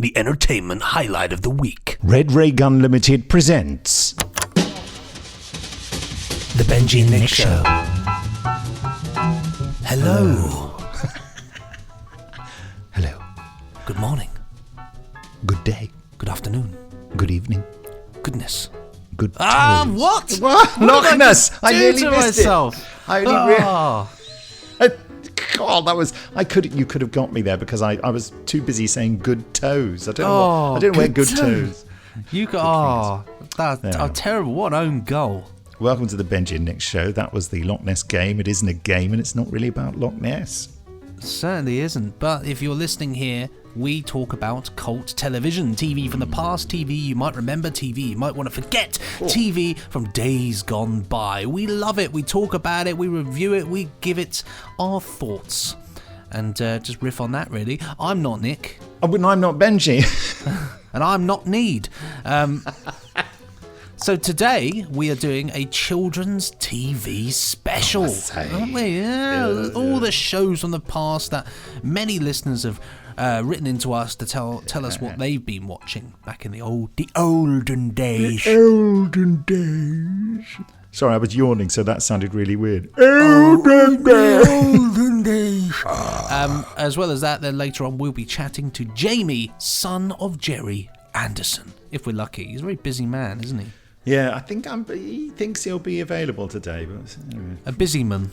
the entertainment highlight of the week. Red Ray Gun Limited presents The Benji and Nick Show. Hello. Hello. Good morning. Good day. Good afternoon. Good evening. Goodness. Good toes. What? What? Loch Ness. I nearly to missed myself? it. I only God, that was. You could have got me there because I was too busy saying good toes. I don't know where good toes. You got. That's terrible. What an own goal. Welcome to the Benji and Nick Show. That was the Loch Ness game. It isn't a game, and it's not really about Loch Ness. Certainly isn't. But if you're listening here, we talk about cult television, TV from the past, TV you might remember, TV you might want to forget, TV from days gone by. We love it. We talk about it. We review it. We give it our thoughts. And just riff on that, really. I'm not Nick. Oh, but I'm not Benji. And I'm not Need. So today we are doing a children's TV special, aren't we? Yeah. All the shows from the past that many listeners have written into us to tell us what they've been watching back in the olden days. The olden days. Sorry, I was yawning, so that sounded really weird. Olden days. As well as that, then later on we'll be chatting to Jamie, son of Jerry Anderson. If we're lucky, he's a very busy man, isn't he? Yeah, I think he thinks he'll be available today. But anyway. A busy man.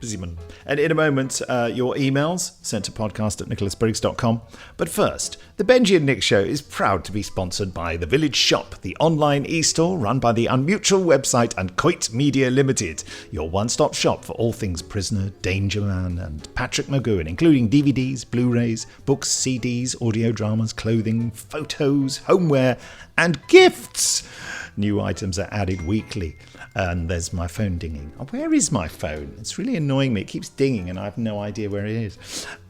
Busyman. And in a moment, your emails sent to podcast@nicholasbriggs.com. But first, the Benji and Nick Show is proud to be sponsored by The Village Shop, the online e-store run by the Unmutual website and Coit Media Limited, your one-stop shop for all things Prisoner, Danger Man and Patrick McGowan, including DVDs, Blu-rays, books, CDs, audio dramas, clothing, photos, homeware and gifts. New items are added weekly. And there's my phone dinging. Oh, where is my phone? It's really annoying me. It keeps dinging and I have no idea where it is.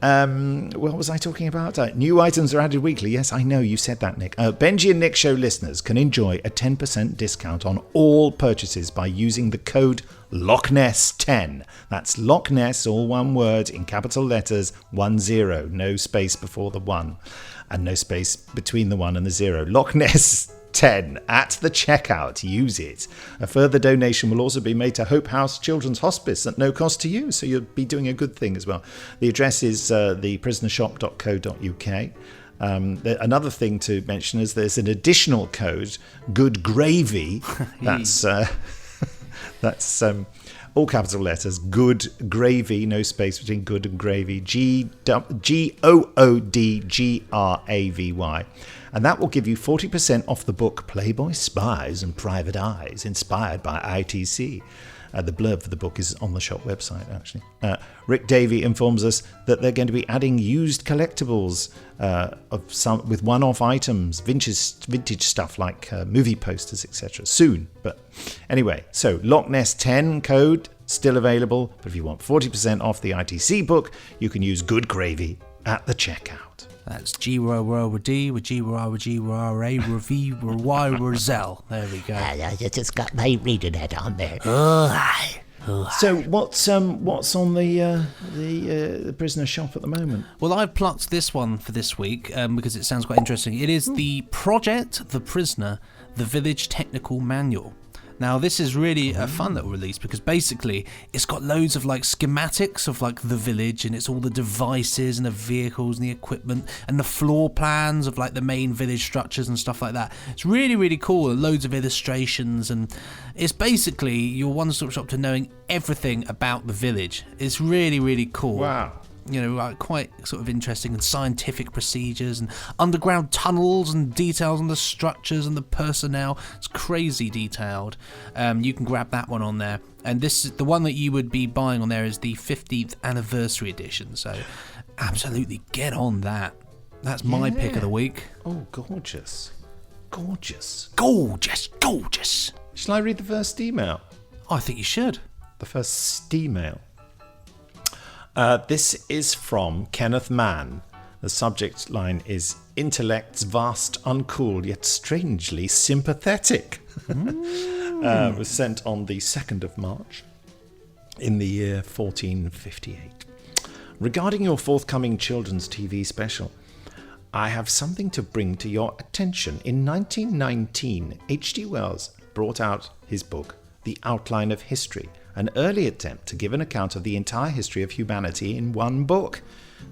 What was I talking about? New items are added weekly. Yes, I know. You said that, Nick. Benji and Nick Show listeners can enjoy a 10% discount on all purchases by using the code LOCHNESS10. That's Loch Ness, all one word, in capital letters, 10. No space before the 1. And no space between the 1 and the 0. Loch Ness 10 at the checkout. Use it. A further donation will also be made to Hope House Children's Hospice at no cost to you, so you'll be doing a good thing as well. The address is theprisonershop.co.uk. Another thing to mention is there's an additional code, Good Gravy. That's all capital letters, Good Gravy, no space between good and gravy, GOODGRAVY. And that will give you 40% off the book Playboy Spies and Private Eyes, inspired by ITC. The blurb for the book is on the shop website, actually. Rick Davey informs us that they're going to be adding used collectibles with one-off items, vintage stuff like movie posters, etc. soon. But anyway, so Loch Ness 10 code still available. But if you want 40% off the ITC book, you can use Good Gravy at the checkout. That's G-R-O-D with G-R-O-G-R-A-Y-R-Z-L. There we go. I just got my reading head on there. So what's on the prisoner shop at the moment? Well, I've plucked this one for this week because it sounds quite interesting. It is the Project The Prisoner, The Village Technical Manual. Now, this is really a fun little release because basically it's got loads of like schematics of like the village, and it's all the devices and the vehicles and the equipment and the floor plans of like the main village structures and stuff like that. It's really, really cool, and loads of illustrations, and it's basically your one-stop shop to knowing everything about the village. It's really, really cool. Wow. You know, quite sort of interesting, and scientific procedures and underground tunnels and details on the structures and the personnel. It's crazy detailed. You can grab that one on there. And this is the one that you would be buying on there is the 15th anniversary edition. So absolutely get on that. That's my pick of the week. Oh, gorgeous. Gorgeous. Gorgeous, gorgeous. Shall I read the first email? I think you should. The first email. This is from Kenneth Mann. The subject line is Intellects Vast, Uncool, Yet Strangely Sympathetic. It was sent on the 2nd of March in the year 1458. Regarding your forthcoming children's TV special, I have something to bring to your attention. In 1919, H.G. Wells brought out his book, The Outline of History, an early attempt to give an account of the entire history of humanity in one book.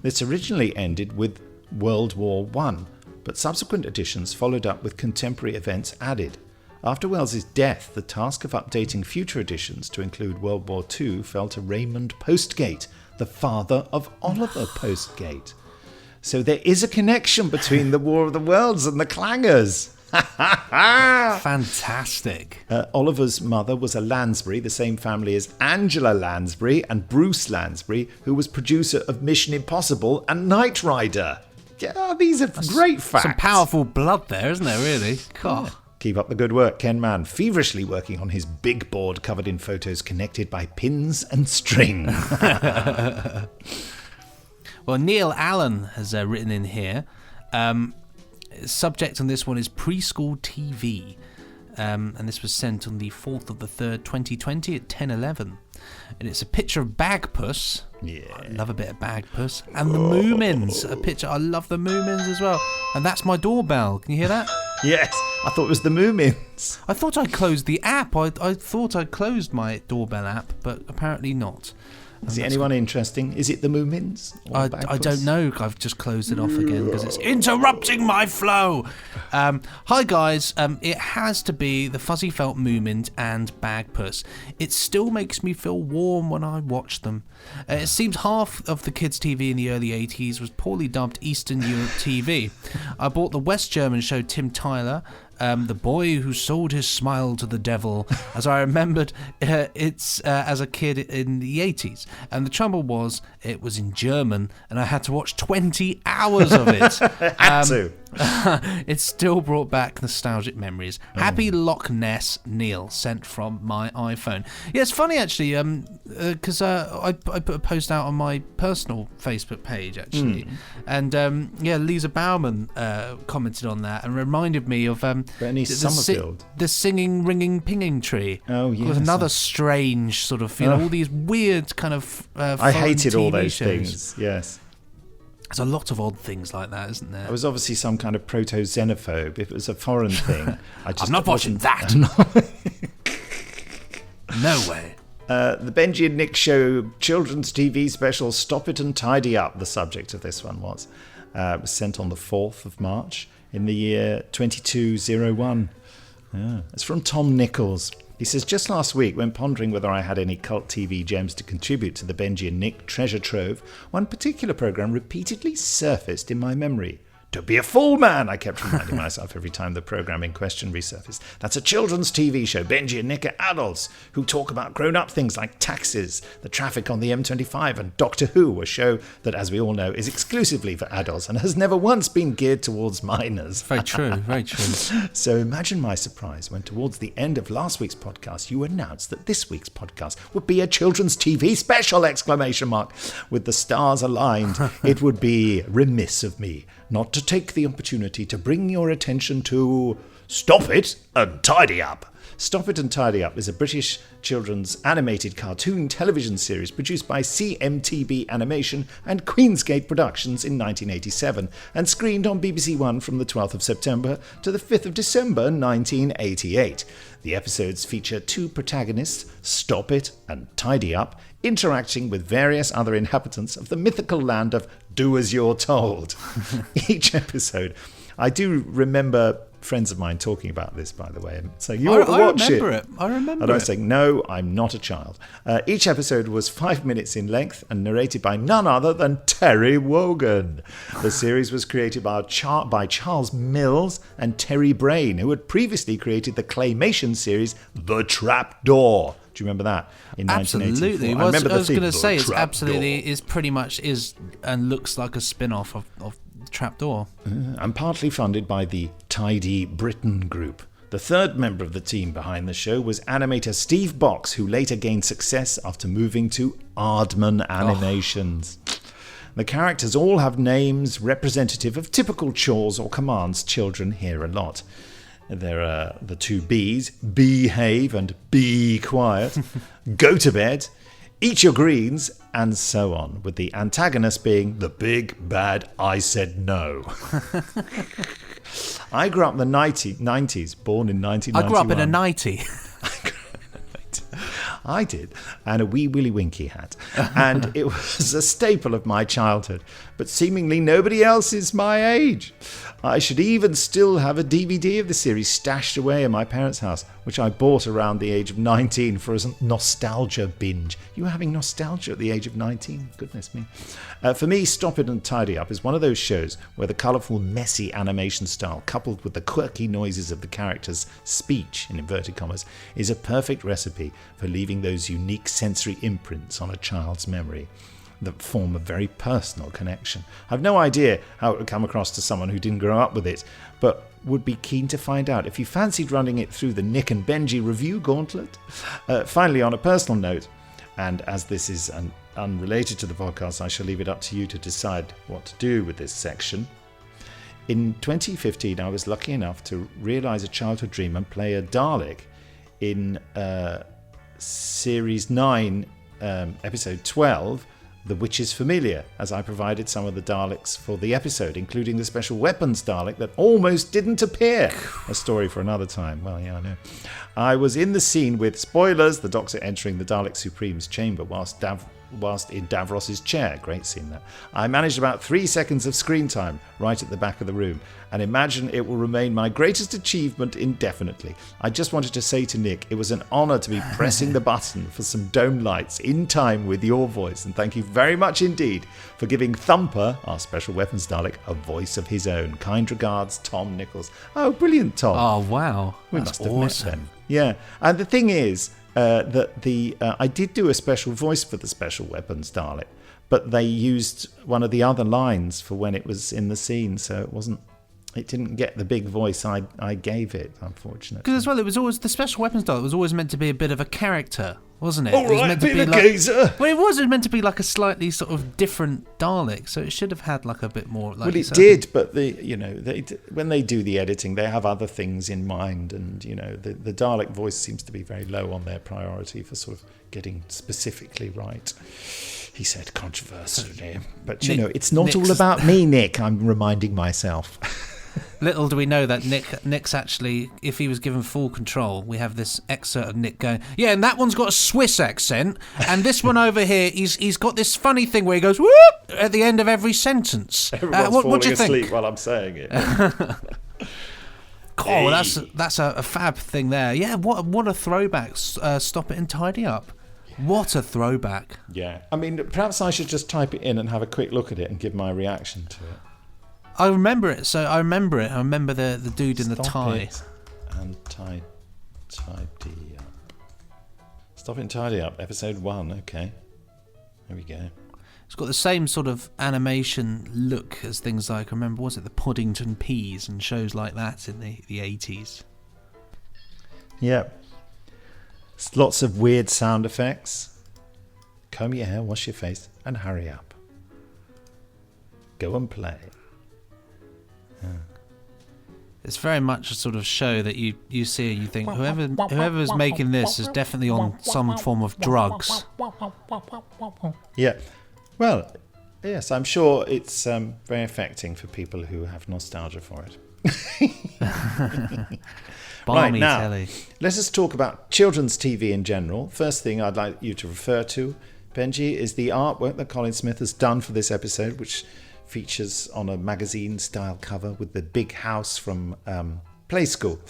This originally ended with World War I, but subsequent editions followed up with contemporary events added. After Wells's death, the task of updating future editions to include World War II fell to Raymond Postgate, the father of Oliver Postgate. So there is a connection between the War of the Worlds and the Clangers. Fantastic. Oliver's mother was a Lansbury, the same family as Angela Lansbury and Bruce Lansbury, who was producer of Mission Impossible and Knight Rider. Yeah, these are great facts. Some powerful blood there, isn't there, really? God. Keep up the good work, Ken Mann, feverishly working on his big board covered in photos connected by pins and string. Well, Neil Allen has written in here. Subject on this one is preschool TV. And this was sent on the 4th of the 3rd, 2020 at 10:11. And it's a picture of Bagpuss. Yeah. I love a bit of Bagpuss. And the Moomins. A picture. I love the Moomins as well. And that's my doorbell. Can you hear that? Yes, I thought it was the Moomins. I thought I closed the app. I thought I closed my doorbell app, but apparently not. Is it anyone interesting? Is it the Moomins? I don't know. I've just closed it off again because it's interrupting my flow. Hi guys. It has to be the Fuzzy Felt Moomins and Bagpuss. It still makes me feel warm when I watch them. It seems half of the kids' TV in the early 80s was poorly dubbed Eastern Europe TV. I bought the West German show Tim Tyler. The Boy Who Sold His Smile to the Devil, as I remembered it's as a kid in the 80s. And the trouble was, it was in German, and I had to watch 20 hours of it. It still brought back nostalgic memories. Happy Loch Ness, Neil, sent from my iPhone. Yeah, it's funny, actually, because I put a post out on my personal Facebook page, actually. And, Lisa Bauman commented on that and reminded me of Bernice Summerfield. The singing, ringing, pinging tree. Oh, yes. With another strange sort of, all these weird kind of I hated TV all those shows. things, yes. There's a lot of odd things like that, isn't there? I was obviously some kind of proto-xenophobe. If it was a foreign thing, I'm not watching that. No way. The Benji and Nick Show children's TV special Stop It and Tidy Up, the subject of this one was sent on the 4th of March in the year 2201. Yeah. It's from Tom Nichols. He says, just last week, when pondering whether I had any cult TV gems to contribute to the Benji and Nick treasure trove, one particular programme repeatedly surfaced in my memory. Don't be a fool, man, I kept reminding myself every time the programme in question resurfaced. That's a children's TV show. Benji and Nick are adults who talk about grown-up things like taxes, the traffic on the M25, and Doctor Who, a show that, as we all know, is exclusively for adults and has never once been geared towards minors. Very true, very true. So imagine my surprise when towards the end of last week's podcast, you announced that this week's podcast would be a children's TV special, ! With the stars aligned, it would be remiss of me not to take the opportunity to bring your attention to Stop It and Tidy Up. Stop It and Tidy Up is a British children's animated cartoon television series produced by CMTB Animation and Queensgate Productions in 1987 and screened on BBC One from the 12th of September to the 5th of December 1988. The episodes feature two protagonists, Stop It and Tidy Up, interacting with various other inhabitants of the mythical land of Do As You're Told. Each episode, I do remember friends of mine talking about this, by the way, and saying, you ought to watch it. I remember it. And I was saying, no, I'm not a child. Each episode was 5 minutes in length and narrated by none other than Terry Wogan. The series was created by Charles Mills and Terry Brain, who had previously created the claymation series The Trapdoor. Do you remember that? In absolutely. 1984. I was going to say, it's absolutely is pretty much is and looks like a spin-off of Trapdoor. And partly funded by the Tidy Britain Group. The third member of the team behind the show was animator Steve Box, who later gained success after moving to Aardman Animations. The characters all have names representative of typical chores or commands children hear a lot. There are the two B's, behave and be quiet, go to bed, eat your greens, and so on, with the antagonist being the big bad I said no. I grew up in the 90s, born in 1991. I grew up in a 90. I did, and a wee Willy Winky hat. And it was a staple of my childhood, but seemingly nobody else is my age. I should even still have a DVD of the series stashed away in my parents' house, which I bought around the age of 19 for a nostalgia binge. You were having nostalgia at the age of 19? Goodness me. For me, Stop It and Tidy Up is one of those shows where the colourful, messy animation style, coupled with the quirky noises of the characters' speech, in inverted commas, is a perfect recipe for leaving those unique sensory imprints on a child's memory that form a very personal connection. I've no idea how it would come across to someone who didn't grow up with it, but would be keen to find out if you fancied running it through the Nick and Benji review gauntlet. Finally, on a personal note, and as this is unrelated to the podcast, I shall leave it up to you to decide what to do with this section. In 2015, I was lucky enough to realise a childhood dream and play a Dalek in Series 9, Episode 12, The Witch's Familiar, as I provided some of the Daleks for the episode, including the special weapons Dalek that almost didn't appear. A story for another time. Well, yeah, I know. I was in the scene with, spoilers, the Doctor entering the Dalek Supreme's chamber whilst in Davros's chair. Great scene, that. I managed about 3 seconds of screen time right at the back of the room, and imagine it will remain my greatest achievement indefinitely. I just wanted to say to Nick, it was an honour to be pressing the button for some dome lights in time with your voice, and thank you very much indeed for giving Thumper, our special weapons Dalek, a voice of his own. Kind regards, Tom Nichols. Oh, brilliant, Tom. Oh, wow. We That's must have awesome. met then. Yeah, and the thing is, I did do a special voice for the special weapons Dalek, but they used one of the other lines for when it was in the scene, so it didn't get the big voice I gave it, unfortunately. Because as well, it was always the special weapons Dalek was always meant to be a bit of a character, wasn't it? All It was right, meant to bit be of a like, geezer. well, it was meant to be like a slightly sort of different Dalek, so it should have had like a bit more. Like, Well, it so did, but when they do the editing, they have other things in mind, and the Dalek voice seems to be very low on their priority for sort of getting specifically right. He said controversially, but it's not all about me, Nick. I'm reminding myself. Little do we know that Nick's actually, if he was given full control, we have this excerpt of Nick going, yeah, and that one's got a Swiss accent, and this one over here, he's got this funny thing where he goes, whoop, at the end of every sentence. Everyone's what falling do you think? asleep while I'm saying it. Oh, that's a fab thing there. Yeah, what a throwback. Stop It and Tidy Up. What a throwback. Yeah. I mean, perhaps I should just type it in and have a quick look at it and give my reaction to it. I remember it. So I remember it. I remember the dude in the tie. It and tidy up. Stop It and Tidy Up, episode 1. Okay. There we go. It's got the same sort of animation look as things like, remember, was it the Poddington Peas and shows like that in the 80s? Yeah. Lots of weird sound effects. Comb your hair, wash your face, and hurry up. Go and play. Yeah. It's very much a sort of show that you see and you think, whoever's making this is definitely on some form of drugs. Yeah. Well, yes, I'm sure it's very affecting for people who have nostalgia for it. Balmy now, telly. Let us talk about children's TV in general. First thing I'd like you to refer to, Benji, is the artwork that Colin Smith has done for this episode, which features on a magazine-style cover with the big house from Play School,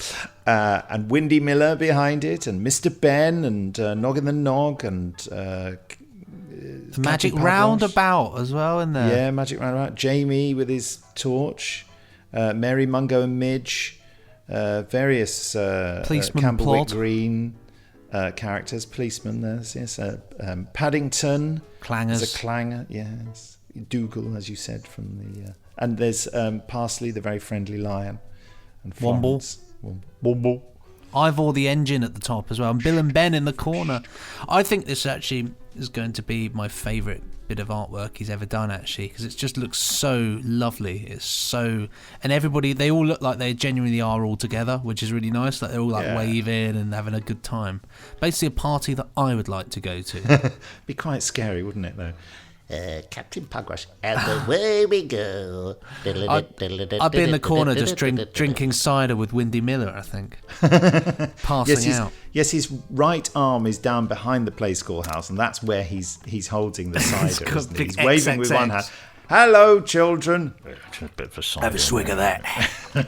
and Windy Miller behind it, and Mr. Ben, and Noggin the Nog, and The Magic Roundabout as well in there. Yeah, Magic Roundabout. Jamie with his torch, Mary, Mungo and Midge, various Policeman Campbell Plod. Green characters. Policeman, there's yes, Paddington. Clangers. There's a clanger, yes. Dougal, as you said, from the... and there's Parsley, the very friendly lion. And Womble. Womble. Ivor the Engine at the top as well, and Bill and Ben in the corner. I think this actually is going to be my favourite bit of artwork he's ever done, actually, because it just looks so lovely. It's so, and everybody, they all look like they genuinely are all together, which is really nice. Like they're all like waving and having a good time. Basically, a party that I would like to go to. Be quite scary, wouldn't it, though? Captain Pugwash, and away we go. I'd be in the corner just drinking cider with Windy Miller, I think. Passing out. Yes, his right arm is down behind the Play Schoolhouse, and that's where he's holding the cider, isn't he? He's waving with one hand. Hello, children. Have a swig of that.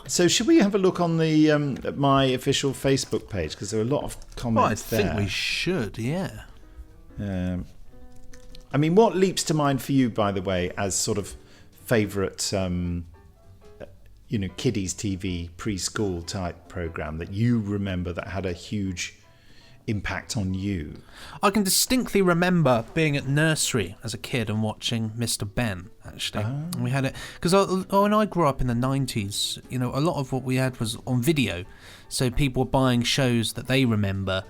So should we have a look on the my official Facebook page? Because there are a lot of comments there. I think we should, yeah. I mean, what leaps to mind for you, by the way, as sort of favourite, kiddies TV preschool type programme that you remember that had a huge impact on you? I can distinctly remember being at nursery as a kid and watching Mr. Ben, actually. And we had it because when I grew up in the 90s, a lot of what we had was on video. So people were buying shows that they remember,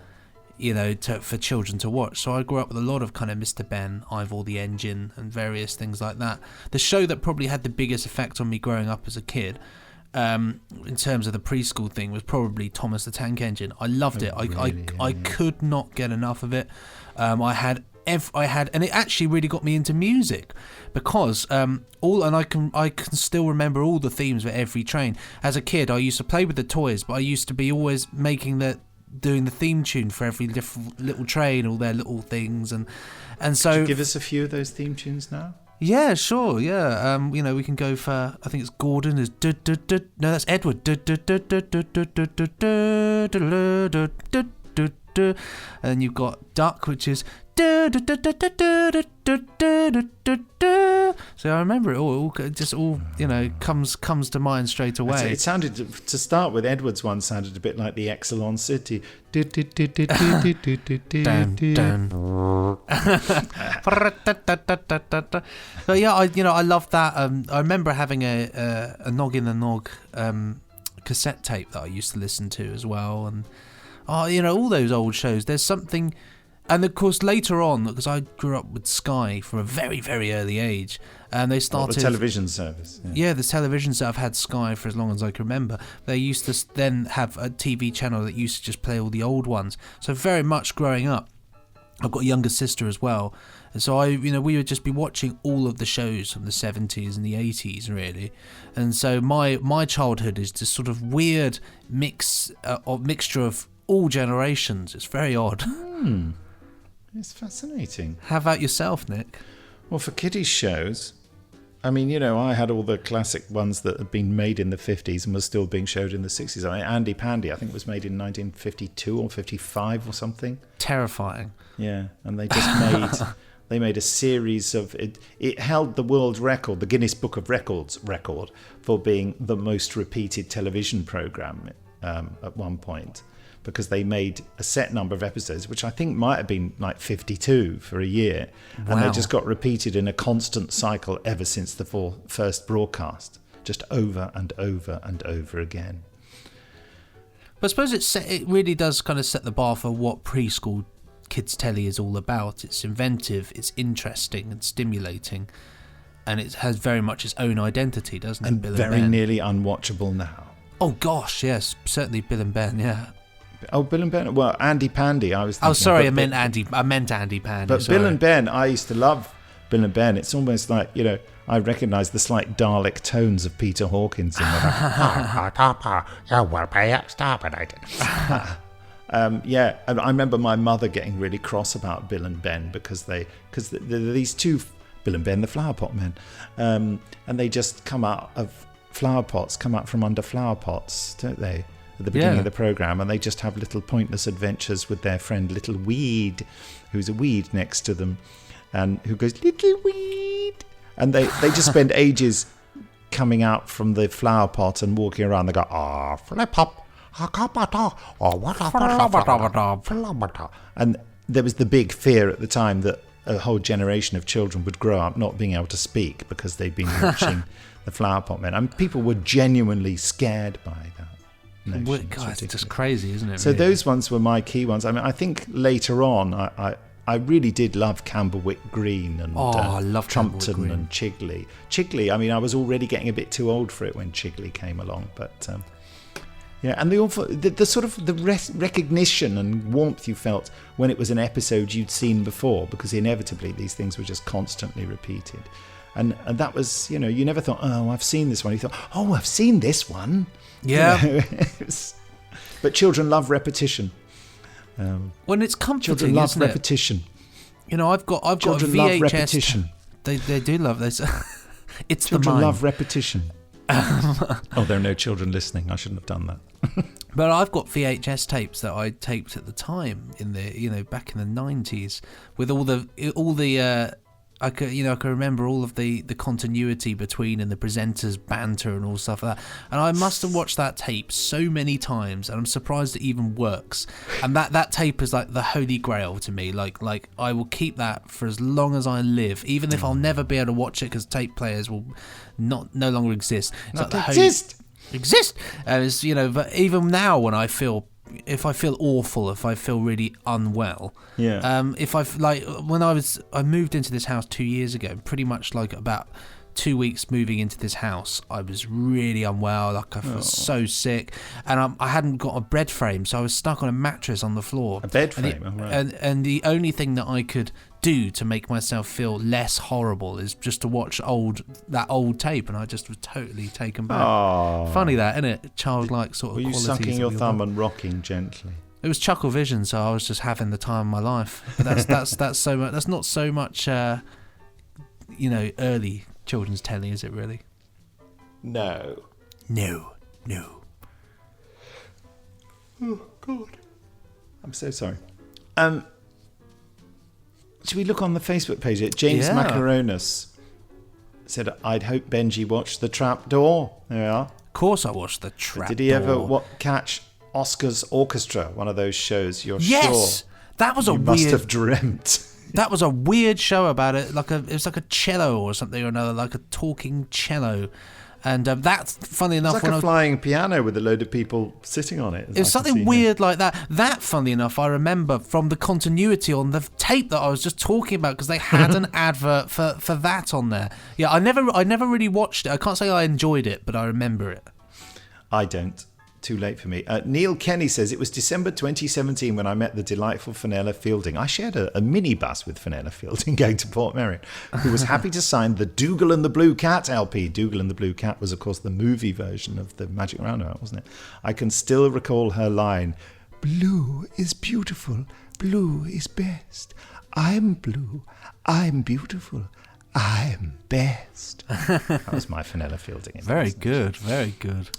for children to watch. So I grew up with a lot of kind of Mr. Ben, Ivor the Engine, and various things like that. The show that probably had the biggest effect on me growing up as a kid, in terms of the preschool thing, was probably Thomas the Tank Engine. I loved it. I could not get enough of it. I had, and it actually really got me into music because I can still remember all the themes for every train. As a kid, I used to play with the toys, but I used to be always doing the theme tune for every little train, all their little things, and so. Could you give us a few of those theme tunes now? Yeah, sure. Yeah, we can go for. I think it's Gordon is. No, that's Edward. And then you've got Duck, which is. So I remember it all comes to mind straight away. It sounded, to start with, Edward's one sounded a bit like the Exelon City. But yeah, I love that. I remember having a Nog in the Nog cassette tape that I used to listen to as well, and all those old shows. There's something. And of course, later on, because I grew up with Sky from a very, very early age, and they started the television service. Yeah, the television service. I've had Sky for as long as I can remember. They used to then have a TV channel that used to just play all the old ones. So very much growing up, I've got a younger sister as well, and so we would just be watching all of the shows from the 70s and the 80s, really. And so my childhood is this sort of weird mixture of all generations. It's very odd. It's fascinating. How about yourself, Nick? Well, for kiddies shows, I mean, I had all the classic ones that had been made in the 50s and were still being showed in the 60s. I mean, Andy Pandy, I think, was made in 1952 or 55 or something. Terrifying. Yeah, and they just made a series of it. It held the world record, the Guinness Book of Records record, for being the most repeated television program at one point, because they made a set number of episodes, which I think might have been like 52 for a year. Wow. And they just got repeated in a constant cycle ever since the first broadcast, just over and over and over again. But I suppose it really does kind of set the bar for what preschool kids telly is all about. It's inventive, it's interesting and stimulating, and it has very much its own identity, doesn't it? And Bill very and Ben. nearly unwatchable now. Oh gosh, yes, certainly Bill and Ben, yeah. Oh, Bill and Ben. Well, Andy Pandy, I was thinking. Oh, sorry, I meant Andy Pandy. But sorry. Bill and Ben, I used to love Bill and Ben. It's almost like, I recognise the slight Dalek tones of Peter Hawkins in there. Yeah, and I remember my mother getting really cross about Bill and Ben because these two, Bill and Ben, the flower pot men, and they just come out from under flower pots, don't they? At the beginning of the programme, and they just have little pointless adventures with their friend Little Weed, who's a weed next to them, and who goes, "Little Weed," and they just spend ages coming out from the flower pot and walking around. They go, flip hop, and there was the big fear at the time that a whole generation of children would grow up not being able to speak because they'd been watching the flower pot men. I mean, people were genuinely scared by that. notion. God, it's just crazy, isn't it? So really? those ones were my key ones. I mean, I think later on, I really did love Camberwick Green and I love Trumpton Camberwick Green. and Chigley. Chigley, I mean, I was already getting a bit too old for it when Chigley came along, but yeah, and the sort of the recognition and warmth you felt when it was an episode you'd seen before, because inevitably these things were just constantly repeated. And that was, you know, you never thought, oh, I've seen this one. You thought, oh, I've seen this one. Yeah. You know, but children love repetition. When it's comforting, Children love isn't it? repetition. You know, I've got a Children VHS. love repetition. They do love this. It's Children the mind. love repetition. Oh, there are no children listening. I shouldn't have done that. But I've got VHS tapes that I taped at the time back in the 90s with all the I can remember all of the continuity between and the presenters' banter and all stuff like that. And I must have watched that tape so many times, and I'm surprised it even works. And that tape is like the holy grail to me. Like I will keep that for as long as I live, even if I'll never be able to watch it because tape players will no longer exist. It's Not like exist. And it's, but even now when if I feel awful, if I feel really unwell, I moved into this house 2 years ago, pretty much like about 2 weeks moving into this house, I was really unwell, like I was so sick, and I hadn't got a bed frame, so I was stuck on a mattress on the floor. A bed frame, and the only thing that I could do to make myself feel less horrible is just to watch that old tape, and I just was totally taken back. Oh. Funny that, isn't it? Childlike sort of Were you qualities. sucking your thumb and rocking gently? It was Chuckle Vision, so I was just having the time of my life. But that's so much. That's not so much, early children's telly, is it really? No. Oh God, I'm so sorry. Should we look on the Facebook page? James Macaronis said, "I'd hope Benji watched The Trap Door." There we are. Of course, I watched The Trap Door. Did he ever catch Oscar's Orchestra? One of those shows. You're yes, sure? That was you must have dreamt. That was a weird show about it. It was like a cello or something or another, like a talking cello. And that's funny enough. It's like a flying piano with a load of people sitting on it. It was something weird like that. That, funny enough, I remember from the continuity on the tape that I was just talking about, because they had an advert for that on there. Yeah, I never really watched it. I can't say I enjoyed it, but I remember it. I don't. Too late for me. Neil Kenny says, it was December 2017 when I met the delightful Fenella Fielding. I shared a minibus with Fenella Fielding going to Port Merion, who was happy to sign the Dougal and the Blue Cat LP. Dougal and the Blue Cat was, of course, the movie version of the Magic Roundabout, wasn't it? I can still recall her line, "Blue is beautiful, blue is best. I'm blue, I'm beautiful, I'm best." That was my Fenella Fielding. Very good, very good.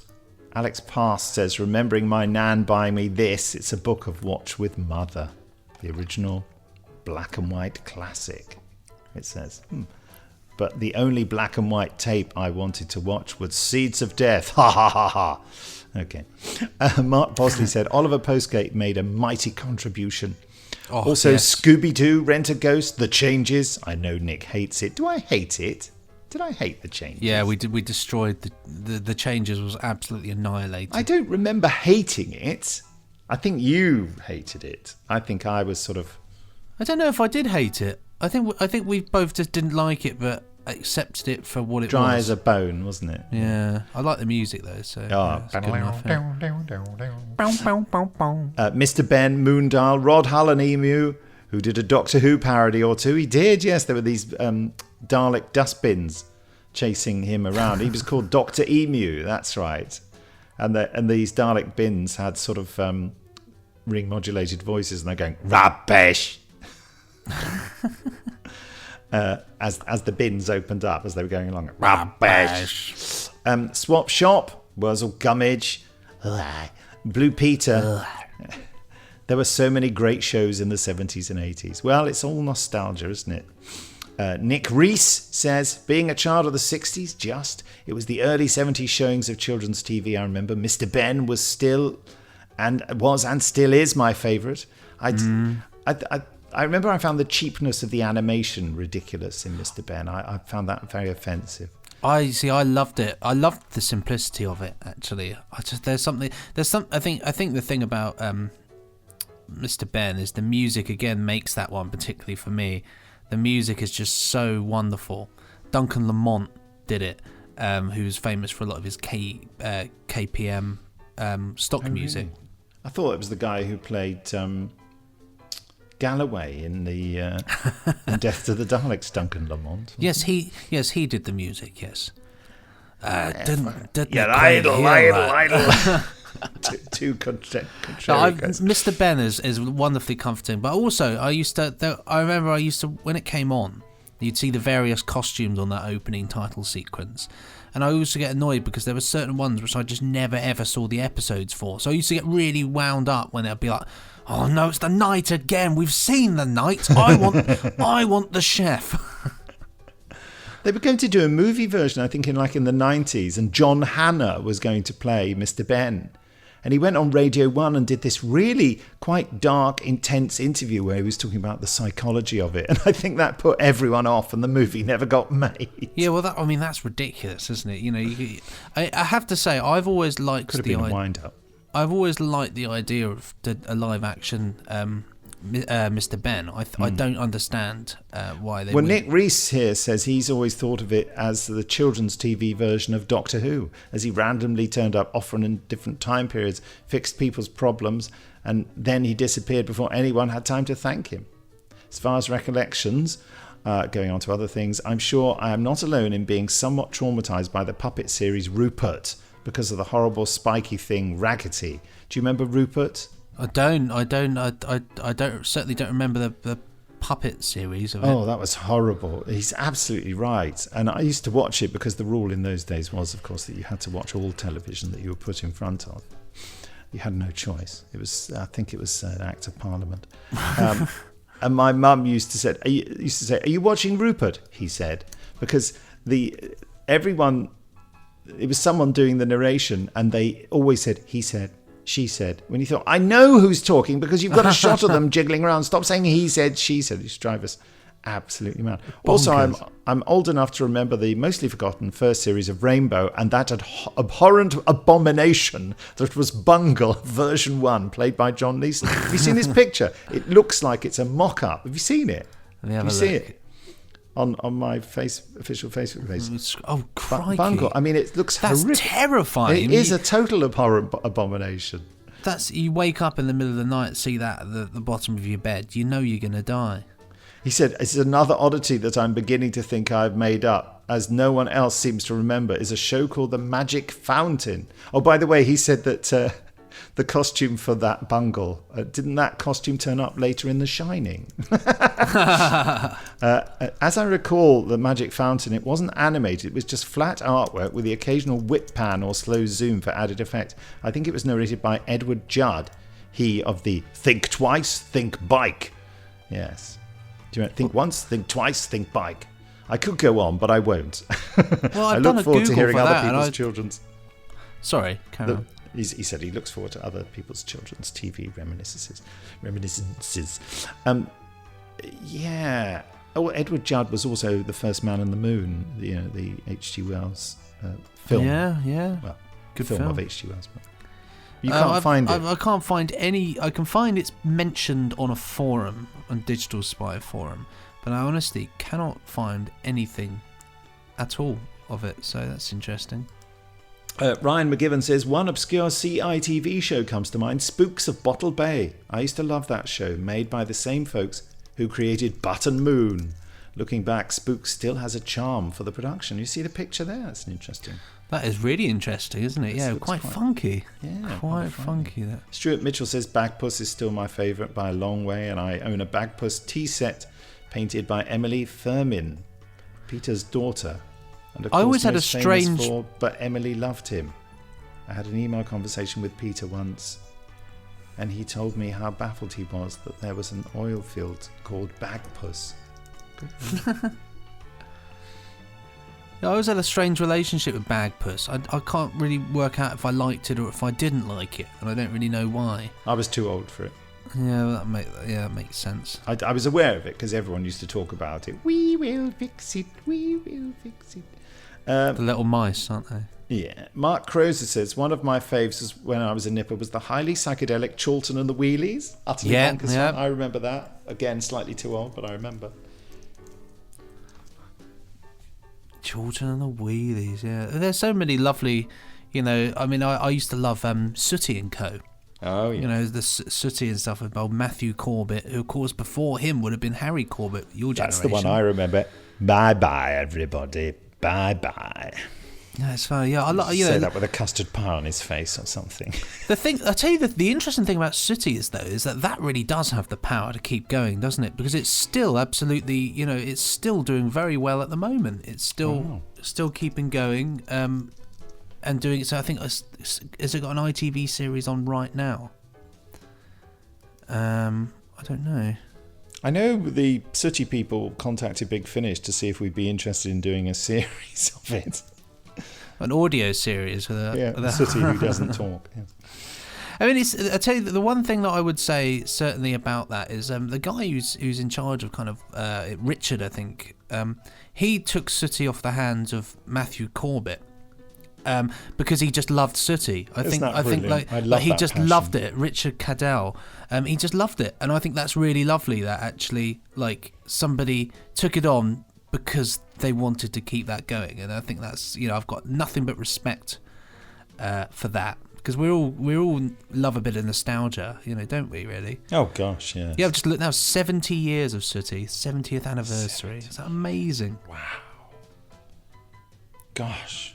Alex Pass says, remembering my nan buying me this, it's a book of Watch with Mother, the original black and white classic, it says. But the only black and white tape I wanted to watch was Seeds of Death. Ha ha ha ha. Okay. Mark Bosley said, Oliver Postgate made a mighty contribution. Also, yes. Scooby-Doo, Rent-A-Ghost, The Changes. I know Nick hates it. Do I hate it? Did I hate The Changes? Yeah, we did. We destroyed the Changes. Was absolutely annihilated. I don't remember hating it. I think you hated it. I think I was sort of. I don't know if I did hate it. I think we both just didn't like it, but accepted it for what it was. Dry as a bone, wasn't it? Yeah, I like the music though. So it's good enough, Mr. Ben Moondal, Rod Hull and Emu, who did a Doctor Who parody or two. He did, yes. There were these Dalek dustbins chasing him around. He was called Dr. Emu, that's right. And these Dalek bins had sort of ring modulated voices, and they're going, rubbish! As the bins opened up as they were going along. Rubbish! Swap Shop, Wurzel Gummidge, Blue Peter. There were so many great shows in the 70s and 80s. Well, it's all nostalgia, isn't it? Nick Reese says, being a child of the 60s, it was the early 70s showings of children's TV. I remember Mr. Ben was and still is my favourite. I remember I found the cheapness of the animation ridiculous in Mr. Ben. I found that very offensive. I loved it. I loved the simplicity of it. Actually, I think the thing about Mr. Ben is the music again makes that one particularly for me. The music is just so wonderful. Duncan Lamont did it, who's famous for a lot of his KPM stock music. Really? I thought it was the guy who played Galloway in the in Death to the Daleks, Duncan Lamont. Yes, he did the music. Yes. Didn't idol. Too contrary. Mr. Ben is wonderfully comforting, but also I remember when it came on, you'd see the various costumes on that opening title sequence, and I used to get annoyed because there were certain ones which I just never ever saw the episodes for. So I used to get really wound up when they'd be like, "Oh no, it's the knight again. We've seen the knight. I want the chef." They were going to do a movie version, I think, in the 90s, and John Hannah was going to play Mr. Ben. And he went on Radio 1 and did this really quite dark, intense interview where he was talking about the psychology of it. And I think that put everyone off, and the movie never got made. Yeah, well, that's ridiculous, isn't it? You know, I have to say, I've always liked Could have been a wind-up. I've always liked the idea of a live-action Mr. Ben. I don't understand why they. Well, Nick Reese here says he's always thought of it as the children's TV version of Doctor Who, as he randomly turned up often in different time periods, fixed people's problems, and then he disappeared before anyone had time to thank him. As far as recollections, going on to other things, I'm sure I am not alone in being somewhat traumatised by the puppet series Rupert because of the horrible spiky thing Raggedy. Do you remember Rupert? I certainly don't remember the puppet series of it. Oh, that was horrible. He's absolutely right. And I used to watch it because the rule in those days was, of course, that you had to watch all television that you were put in front of. You had no choice. I think it was an Act of Parliament. And my mum used to say, "Are you watching Rupert?" He said, because it was someone doing the narration, and they always said, "He said." She said, when you thought, I know who's talking because you've got a shot of them jiggling around. Stop saying he said, she said. It used to drive us absolutely mad. Bonkers. Also, I'm old enough to remember the mostly forgotten first series of Rainbow and that abhorrent abomination that was Bungle version 1, played by John Leeson. Have you seen this picture? It looks like it's a mock-up. Have you seen it? Have you seen it? On my official Facebook page. Oh, crikey. Bungle. I mean, it looks horrific. That's terrifying. It is a total abhorrent abomination. You wake up in the middle of the night, see that at the bottom of your bed, you know you're going to die. He said, it's another oddity that I'm beginning to think I've made up, as no one else seems to remember, is a show called The Magic Fountain. Oh, by the way, he said that the costume for that Bungle, didn't that costume turn up later in The Shining? As I recall, The Magic Fountain, it wasn't animated, it was just flat artwork with the occasional whip pan or slow zoom for added effect. I think it was narrated by Edward Judd, he of the Think Twice, Think Bike. Yes. Do you think once, think twice, think bike? I could go on, but I won't. Well, I look forward to hearing other people's children's... Sorry, carry on. He said he looks forward to other people's children's TV reminiscences. Yeah. Oh, Edward Judd was also the first man on the moon. The H.G. Wells film. Yeah. Well, good film film of H.G. Wells. But you can't find it. I can't find any. I can find it's mentioned on a forum, on Digital Spy forum, but I honestly cannot find anything at all of it. So that's interesting. Ryan McGivern says, one obscure CITV show comes to mind, Spooks of Bottle Bay. I used to love that show, made by the same folks who created Button Moon. Looking back, Spooks still has a charm for the production. You see the picture there? That's interesting. That is really interesting, isn't it? Yeah, quite funky. Yeah, quite funky. That. Stuart Mitchell says, Bagpuss is still my favourite by a long way, and I own a Bagpuss tea set painted by Emily Firmin, Peter's daughter. And of course, I always had a strange... but Emily loved him. I had an email conversation with Peter once, and he told me how baffled he was that there was an oil field called Bagpuss. I always had a strange relationship with Bagpuss. I can't really work out if I liked it or if I didn't like it, and I don't really know why. I was too old for it. Yeah, that makes sense. I was aware of it because everyone used to talk about it. We will fix it. We will fix it. The little mice, aren't they? Yeah. Mark Crozer says, one of my faves was when I was a nipper was the highly psychedelic Chorlton and the Wheelies. Utterly bonkers fun. I remember that. Again, slightly too old, but I remember. Chorlton and the Wheelies, yeah. There's so many lovely, I used to love Sooty and Co. Oh, yeah. The Sooty and stuff with old Matthew Corbett, who, of course, before him would have been Harry Corbett, your generation. That's the one I remember. Bye-bye, everybody. Bye-bye. Yeah, it's funny. Yeah, Say that with a custard pie on his face or something. I tell you, the interesting thing about Sooty is that really does have the power to keep going, doesn't it? Because it's still absolutely, it's still doing very well at the moment. It's still keeping going, and doing it. So I think, has it got an ITV series on right now? I don't know. I know the Sooty people contacted Big Finish to see if we'd be interested in doing a series of it. An audio series with a Sooty who doesn't talk. Yeah. I mean, I tell you, the one thing that I would say certainly about that is the guy who's in charge of kind of Richard, I think, he took Sooty off the hands of Matthew Corbett because he just loved Sooty. I think he just passion. loved it. Richard Cadell, he just loved it, and I think that's really lovely that actually somebody took it on because they wanted to keep that going, and I think that's I've got nothing but respect for that, because we all love a bit of nostalgia, don't we? Really? Oh gosh, yeah. Yeah, I've just looked now. 70 years of Sooty, 70th anniversary. Is that amazing? Wow. Gosh,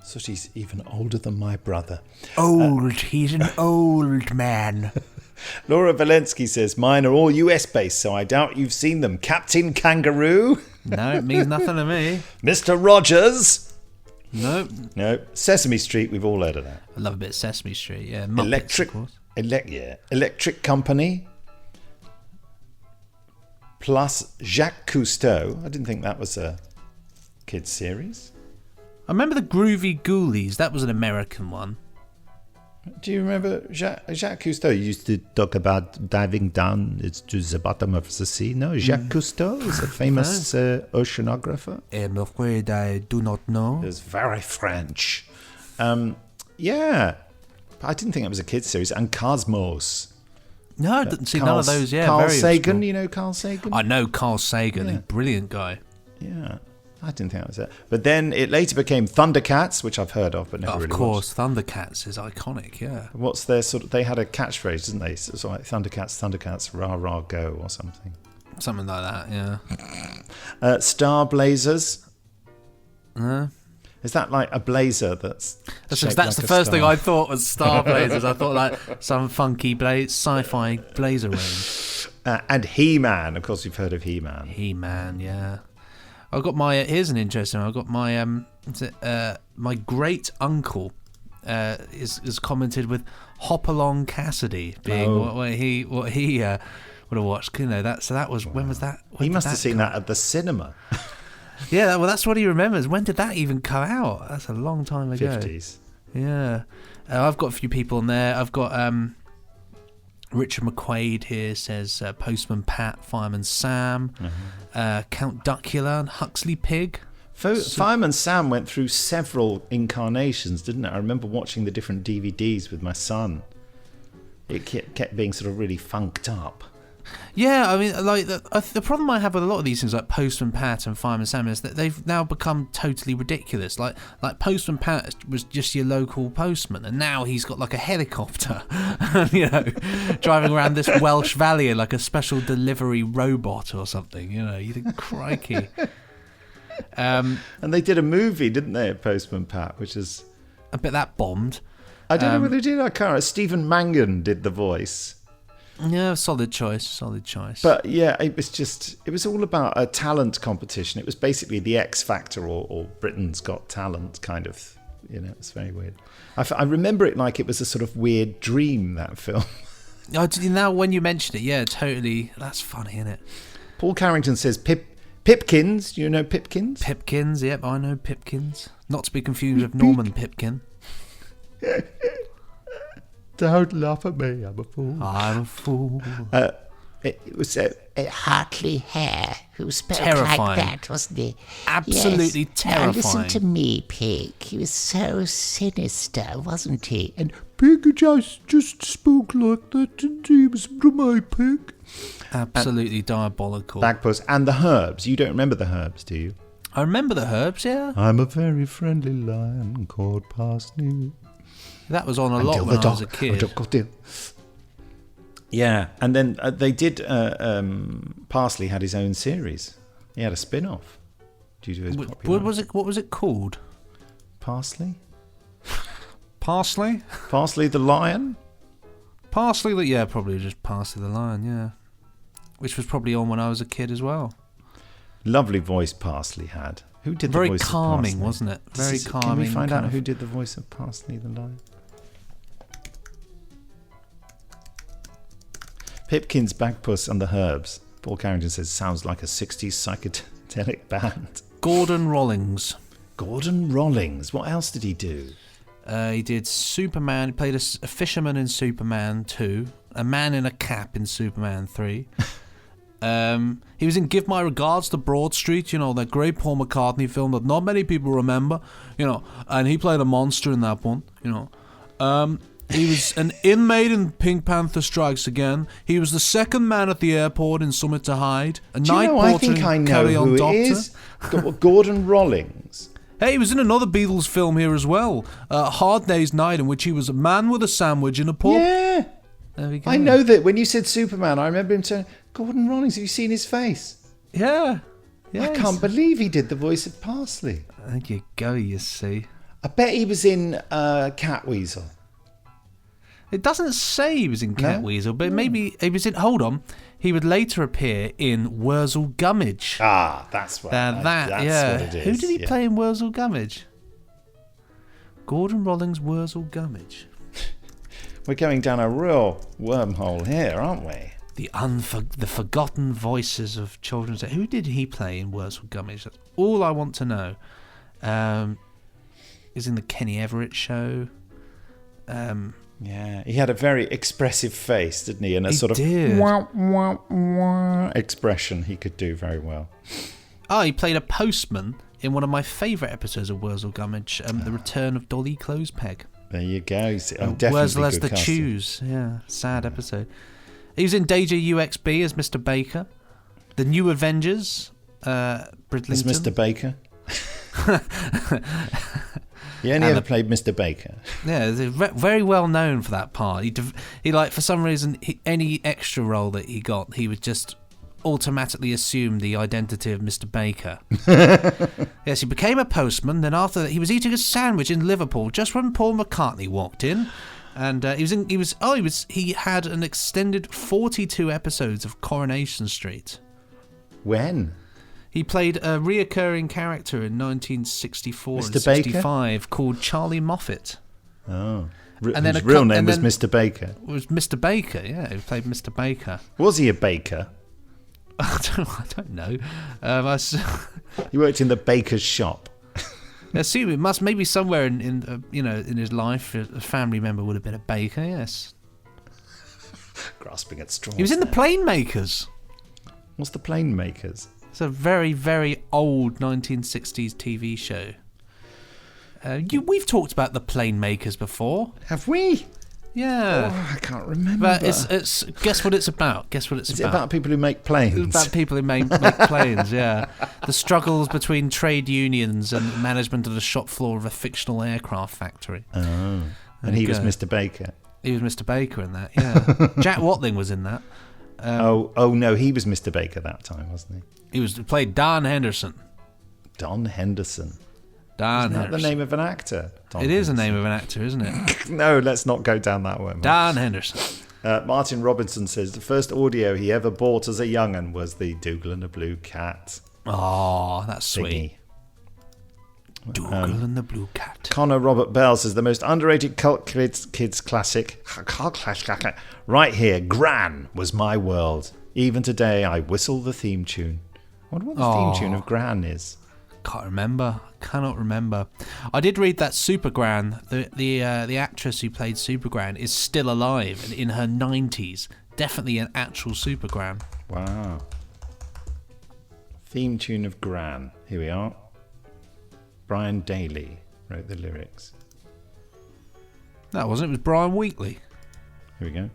Sooty's even older than my brother. Old. He's an old man. Laura Valensky says, mine are all US based, so I doubt you've seen them. Captain Kangaroo. No, it means nothing to me. Mr. Rogers. Nope. No. Sesame Street, we've all heard of that. I love a bit of Sesame Street, yeah. Muppets, of course. Electric Company. Plus Jacques Cousteau. I didn't think that was a kids series. I remember the Groovy Ghoulies. That was an American one. Do you remember Jacques Cousteau used to talk about diving down to the bottom of the sea? No, Jacques Cousteau is a famous oceanographer. I'm afraid I do not know. It's very French. Yeah, I didn't think it was a kids series. And Cosmos. No, I didn't see none of those. Yeah, Carl very Sagan. obscure. You know Carl Sagan? I know Carl Sagan. Yeah. A brilliant guy. Yeah. I didn't think that was it. But then it later became Thundercats, which I've heard of, but never really watched. Of course, Thundercats is iconic, yeah. What's their they had a catchphrase, didn't they? So like Thundercats, rah, rah, go, or something. Something like that, yeah. Star Blazers. Is that like a blazer that's the first thing I thought was Star Blazers. I thought like some funky sci-fi blazer range. And He-Man. Of course, you've heard of He-Man. He-Man, yeah. I've got here's an interesting one. I've got my great uncle is commented with Hop Along Cassidy being what he would have watched. That was when was that? He must have seen that at the cinema. Yeah, well, that's what he remembers. When did that even come out? That's a long time ago. 50s. Yeah. I've got a few people on there. I've got Richard McQuaid here says Postman Pat, Fireman Sam, Count Duckula, and Huxley Pig. Fireman Sam went through several incarnations, didn't it? I remember watching the different DVDs with my son. It kept being sort of really funked up. Yeah, I mean, like the problem I have with a lot of these things, like Postman Pat and Fireman Sam, is that they've now become totally ridiculous. Like Postman Pat was just your local postman, and now he's got like a helicopter, driving around this Welsh valley in like a special delivery robot or something. You think, crikey. And they did a movie, didn't they, of Postman Pat, which is... I bet that bombed. I don't know whether they did. I can't remember. Stephen Mangan did the voice. Yeah, solid choice. But yeah, it was all about a talent competition. It was basically the X Factor or Britain's Got Talent kind of, it's very weird. I remember it like it was a sort of weird dream, that film. Now when you mention it, yeah, totally, that's funny, isn't it? Paul Carrington says Pipkins. Do you know Pipkins? Pipkins, yep, I know Pipkins. Not to be confused with Norman Pipkin. Don't laugh at me, I'm a fool. I'm a fool. It was Hartley Hare, who spoke Terrifying. like that, wasn't he? Absolutely yes. Now listen terrifying. to me, Pig. He was so sinister, wasn't he? And Pig just spoke like that, didn't he? It was my Pig. Absolutely diabolical. Bagpuss and the Herbs. You don't remember the Herbs, do you? I remember the Herbs, yeah. I'm a very friendly lion called Parsley. That was on a lot when I was a kid. Yeah, and then they did. Parsley had his own series. He had a spin-off due to his popularity. What was it called? Parsley? Parsley? Parsley the Lion? Parsley, yeah, probably just Parsley the Lion, yeah. Which was probably on when I was a kid as well. Lovely voice Parsley had. Who did Very the voice calming, of Parsley? wasn't it? Very calming. Can we find out kind who of- did the voice of Parsley the Lion? Pipkin's Bagpuss and the Herbs. Paul Carrington says, sounds like a 60s psychedelic band. Gordon Rollings. Gordon Rollings. What else did he do? He did Superman. He played a fisherman in Superman 2. A man in a cap in Superman 3. He was in Give My Regards to Broad Street, you know, that great Paul McCartney film that not many people remember, you know, and he played a monster in that one, you know. He was an inmate in Pink Panther Strikes Again. He was the second man at the airport in Summit to Hide. A Do you night know, I porter think in I know Carry On who Doctor. it is. Gordon Rollings. Hey, he was in another Beatles film here as well. Hard Day's Night, in which he was a man with a sandwich in a pub. Yeah. There we go. I know that when you said Superman, I remember him saying, Gordon Rollings, have you seen his face? Yeah. I can't believe he did the voice of Parsley. There you go, you see. I bet he was in Catweasel. It doesn't say he was in Catweasel, but No. maybe he was in... Hold on. He would later appear in Wurzel Gummidge. Ah, that's what, that's yeah. what it is. Who did he yeah. play in Wurzel Gummidge? Gordon Rollings, Wurzel Gummidge. We're going down a real wormhole here, aren't we? The forgotten voices of children's... Who did he play in Wurzel Gummidge? That's all I want to know. He's in the Kenny Everett Show. Yeah, he had a very expressive face, didn't he? And a He sort of did. wah, wah, wah expression he could do very well. Oh, he played a postman in one of my favourite episodes of Wurzel Gummidge, The Return of Dolly Clothespeg. There you go. Definitely Wurzel as good the casting. Chews. Yeah, sad episode. He was in Deja UXB as Mr. Baker. The New Avengers, Bridlington. As Mr. Baker. He only ever played Mr. Baker. Yeah, he's very well known for that part. He like, for some reason, any extra role that he got, he would just automatically assume the identity of Mr. Baker. Yes, he became a postman. Then after that, he was eating a sandwich in Liverpool just when Paul McCartney walked in, and he had an extended 42 episodes of Coronation Street. When? He played a reoccurring character in 1964 Mr. and Baker? 65 called Charlie Moffat. Oh. And then His real name was then- Mr. Baker. It was Mr. Baker, yeah. He played Mr. Baker. Was he a baker? I don't know. He worked in the baker's shop. I assume it must maybe somewhere in his life a family member would have been a baker. Yes. Grasping at straws. He was in the there. Plane Makers. What's the Plane Makers? It's a very, very old 1960s TV show. We've talked about the Plane Makers before. Have we? Yeah. Oh, I can't remember. But it's guess what it's about. Guess what it's Is it about people who make planes? It's about people who make planes, yeah. The struggles between trade unions and management of the shop floor of a fictional aircraft factory. Oh. And you he was go. Mr. Baker. He was Mr. Baker in that, yeah. Jack Watling was in that. Oh no, he was Mr. Baker that time, wasn't he? He played Don Henderson. Don Henderson. Don Isn't that Henderson. the name of an actor? Don It is the Henderson. name of an actor, isn't it? No, let's not go down that way. Don Henderson. Martin Robinson says the first audio he ever bought as a young'un was the Dougal and the Blue Cat Oh, that's sweet. thingy. Dougal and the Blue Cat. Connor Robert Bell says the most underrated cult kids classic. Right here, Gran was my world. Even today, I whistle the theme tune. I wonder what the theme tune of Gran is. Can't remember. Cannot remember. I did read that Supergran, the actress who played Supergran, is still alive and in her 90s. definitely an actual super gran. Wow. Theme tune of Gran. Here we are. Brian Daly wrote the lyrics. That wasn't. It was Brian Wheatley. Here we go.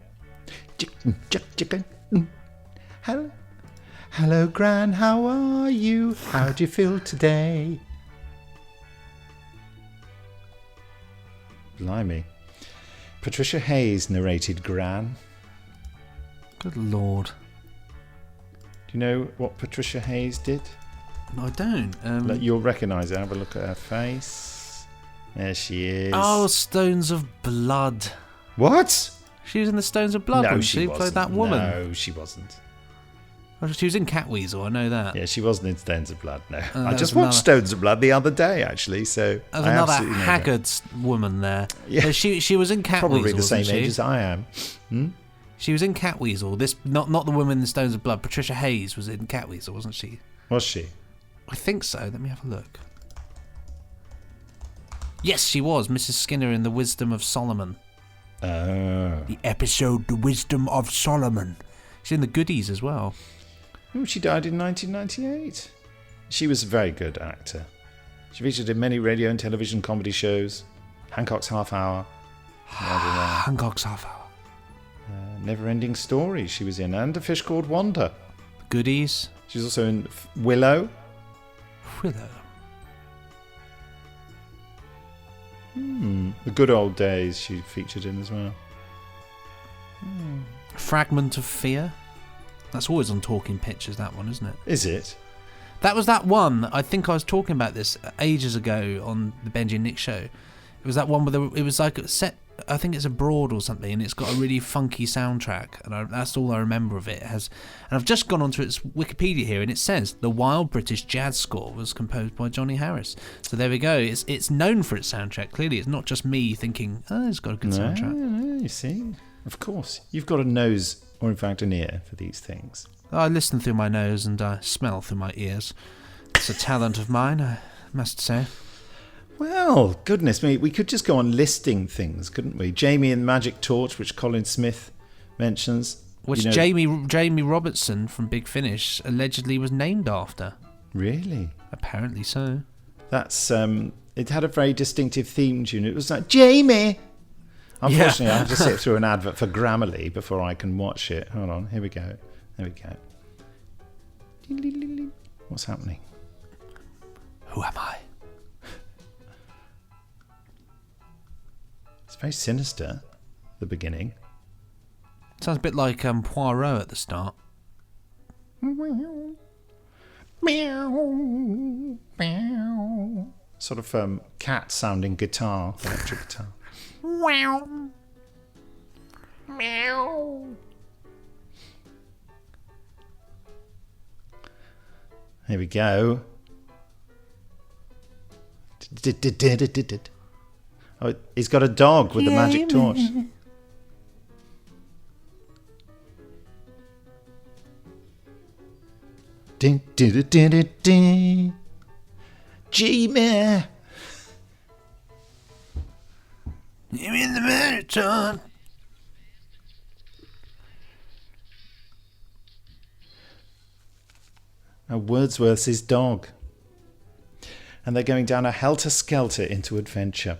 Chicken. Hello. Hello, Gran. How are you? How do you feel today? Blimey. Patricia Hayes narrated Gran. Good Lord. Do you know what Patricia Hayes did? I don't. You'll recognise her. Have a look at her face. There she is. Oh, Stones of Blood. What? She was in the Stones of Blood. No, she wasn't. Played that woman. No, she wasn't. Oh, she was in Catweasel. I know that. Yeah, she wasn't in Stones of Blood. No, I that just was watched Stones of Blood the other day, actually. So There's I another absolutely know that. haggard woman there. Yeah. She was in Catweasel. Probably the same wasn't age she? as I am. She was in Catweasel. This not the woman in Stones of Blood. Patricia Hayes was in Catweasel, wasn't she? Was she? I think so. Let me have a look. Yes, she was Mrs. Skinner in The Wisdom of Solomon. Oh. The episode The Wisdom of Solomon. She's in The Goodies as well. Oh, she died in 1998. She was a very good actor. She featured in many radio and television comedy shows. Hancock's Half Hour. Hancock's Half Hour. Never Ending Story she was in. And A Fish Called Wanda. Goodies. She's also in Willow. Willow. The Good Old Days she featured in as well. Fragment of Fear. That's always on Talking Pictures, that one, isn't it? Is it? That was that one. I think I was talking about this ages ago on the Benji and Nick show. It was that one where it was like set. I think it's abroad or something, and it's got a really funky soundtrack, and that's all I remember of it. It has, and I've just gone onto its Wikipedia here, and it says the wild British jazz score was composed by Johnny Harris. So there we go. It's known for its soundtrack. Clearly, it's not just me thinking, oh, it's got a good soundtrack. No, you see, of course, you've got a nose, or in fact, an ear for these things. I listen through my nose and I smell through my ears. It's a talent of mine, I must say. Well, goodness me, we could just go on listing things, couldn't we? Jamie and the Magic Torch, which Colin Smith mentions. Which Jamie Robertson from Big Finish allegedly was named after. Really? Apparently so. That's it had a very distinctive theme tune. It was like, Jamie! Unfortunately, I have to sit through an advert for Grammarly before I can watch it. Hold on, here we go. There we go. What's happening? Who am I? It's very sinister, the beginning. Sounds a bit like Poirot at the start. Sort of cat sounding guitar, electric guitar. Meow. Meow. Here we go. Oh, he's got a dog with a magic torch. G-Man. I'm in the marathon. Now Wordsworth's his dog. And they're going down a helter-skelter into adventure,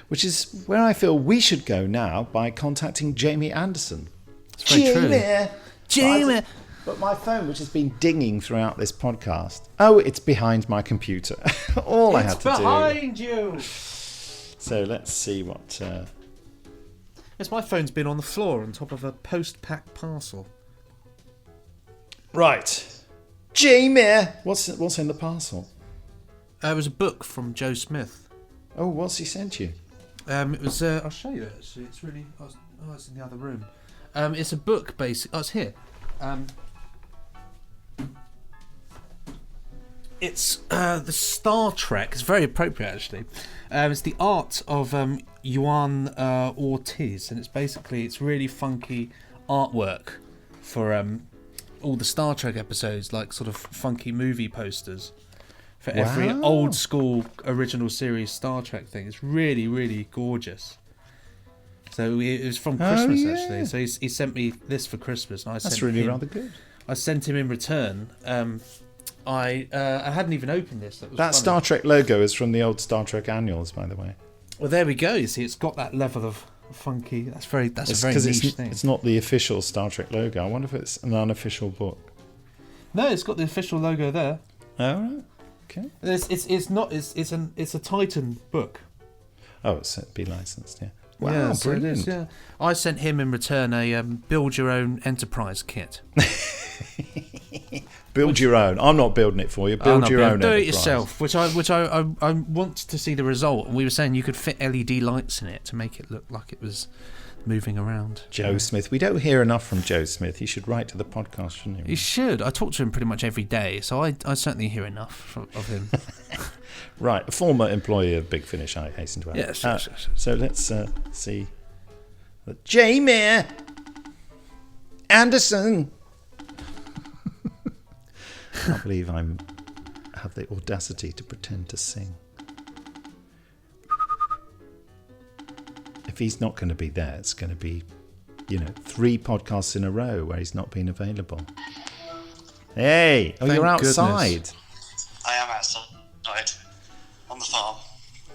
which is where I feel we should go now by contacting Jamie Anderson. It's very true. Jamie! But my phone, which has been dinging throughout this podcast, it's behind my computer. All I had to do. It's behind you! So let's see what... Yes, my phone's been on the floor on top of a post-pack parcel. Right. Jamie! What's in the parcel? It was a book from Joe Smith. Oh, what's he sent you? It was. I'll show you it. Actually, it's really. It's in the other room. It's a book, basically. Oh, it's here. It's the Star Trek. It's very appropriate, actually. It's the art of Juan Ortiz, and it's really funky artwork for all the Star Trek episodes, like sort of funky movie posters. For every old school original series Star Trek thing. It's really, really gorgeous. So it was from Christmas, yeah. actually. So he sent me this for Christmas. And That's really rather good. I sent him in return. I hadn't even opened this. That funny. Star Trek logo is from the old Star Trek annuals, by the way. Well, there we go. You see, it's got that level of funky. That's a very niche thing. It's not the official Star Trek logo. I wonder if it's an unofficial book. No, it's got the official logo there. Oh, right. Okay. It's a Titan book. Oh, it's be licensed, yeah. Wow, yeah, so brilliant. it is, yeah. I sent him in return a build your own enterprise kit. Build your own. I'm not building it for you. Build your own do enterprise. it yourself, which I want to see the result. And we were saying you could fit LED lights in it to make it look like it was moving around. Joe Smith. We don't hear enough from Joe Smith. He should write to the podcast, shouldn't he? He should. I talk to him pretty much every day, so I certainly hear enough of him. Right, a former employee of Big Finish, I hasten to add. Yes. So let's see. Jamie Anderson. I can't believe I have the audacity to pretend to sing. If he's not going to be there, it's going to be, 3 podcasts in a row where he's not been available. Hey, you're outside. Goodness. I am outside. On the farm.